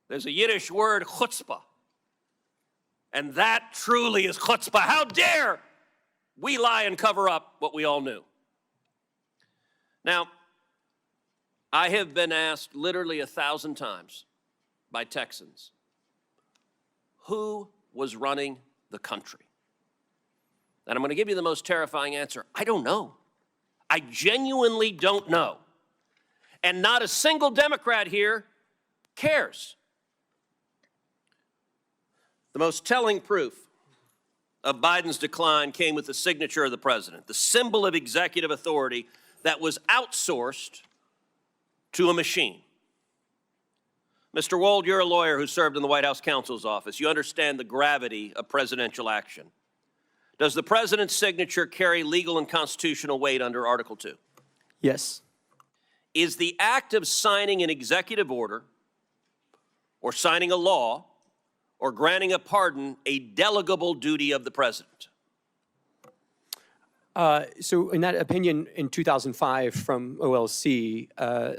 There's a Yiddish word, chutzpah. And that truly is chutzpah. How dare we lie and cover up what we all knew? Now, I have been asked literally 1,000 times by Texans, who was running the country? And I'm going to give you the most terrifying answer. I don't know. I genuinely don't know. And not a single Democrat here cares. The most telling proof of Biden's decline came with the signature of the president, the symbol of executive authority that was outsourced to a machine. Mr. Wold, you're a lawyer who served in the White House counsel's office. You understand the gravity of presidential action. Does the president's signature carry legal and constitutional weight under Article 2? Yes. Is the act of signing an executive order or signing a law or granting a pardon a delegable duty of the president? So in that opinion in 2005 from OLC,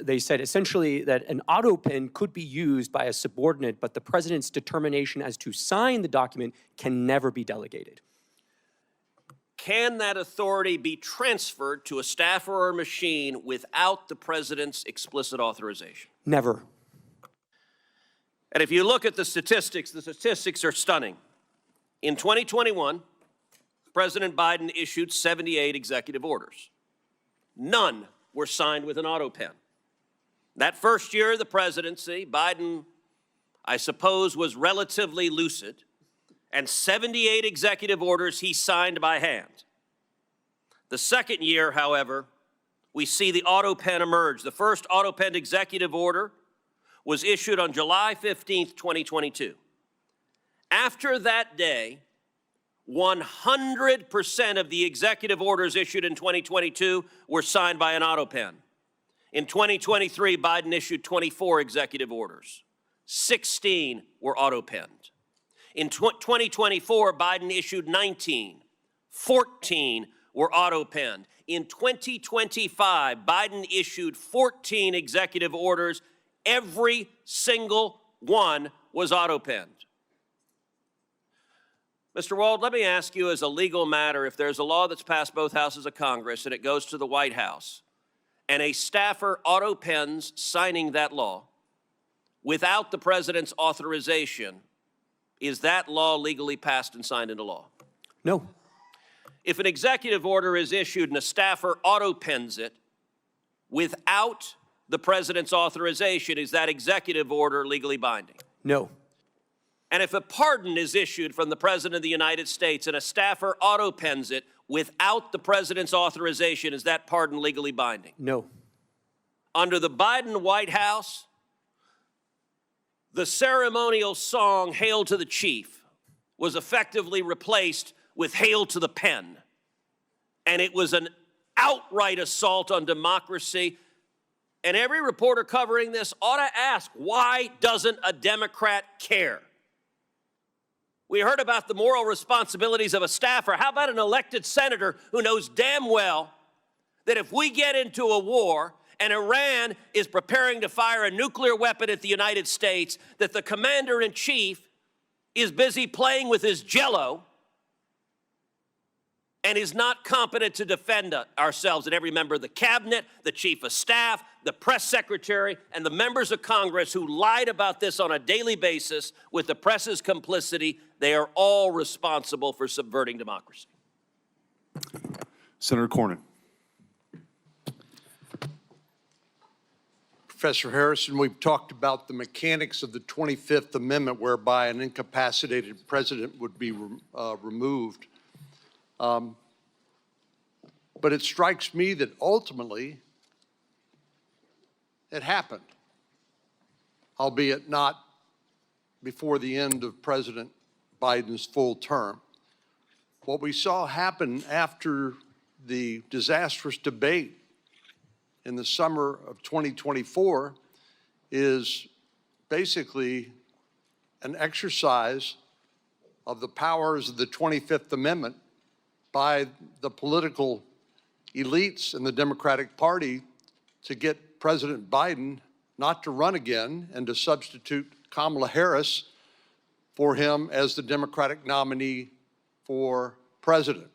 they said essentially that an Autopen could be used by a subordinate, but the president's determination as to sign the document can never be delegated. Can that authority be transferred to a staffer or a machine without the president's explicit authorization? Never. And if you look at the statistics are stunning. In 2021, President Biden issued 78 executive orders. None were signed with an Autopen. That first year of the presidency, Biden, I suppose, was relatively lucid, and 78 executive orders he signed by hand. The second year, however, we see the Autopen emerge. The first Autopen executive order was issued on July 15th, 2022. After that day, 100% of the executive orders issued in 2022 were signed by an Autopen. In 2023, Biden issued 24 executive orders. 16 were Autopenned. In 2024, Biden issued 19. 14 were Autopenned. In 2025, Biden issued 14 executive orders. Every single one was Autopenned. Mr. Wold, let me ask you as a legal matter, if there's a law that's passed both houses of Congress and it goes to the White House, and a staffer autopens signing that law without the president's authorization, is that law legally passed and signed into law? No. If an executive order is issued and a staffer autopens it without the president's authorization, is that executive order legally binding? No. And if a pardon is issued from the President of the United States and a staffer autopens it without the President's authorization, is that pardon legally binding? No. Under the Biden White House, the ceremonial song, Hail to the Chief, was effectively replaced with Hail to the Pen. And it was an outright assault on democracy. And every reporter covering this ought to ask, why doesn't a Democrat care? We heard about the moral responsibilities of a staffer. How about an elected senator who knows damn well that if we get into a war and Iran is preparing to fire a nuclear weapon at the United States, that the commander-in-chief is busy playing with his Jell-O and is not competent to defend ourselves? And every member of the cabinet, the chief of staff, the press secretary, and the members of Congress who lied about this on a daily basis with the press's complicity, they are all responsible for subverting democracy. Senator Cornyn. Professor Harrison, we've talked about the mechanics of the 25th Amendment whereby an incapacitated president would be removed. But it strikes me that ultimately it happened, albeit not before the end of President Biden's full term. What we saw happen after the disastrous debate in the summer of 2024 is basically an exercise of the powers of the 25th Amendment by the political elites in the Democratic Party to get President Biden not to run again and to substitute Kamala Harris for him as the Democratic nominee for president.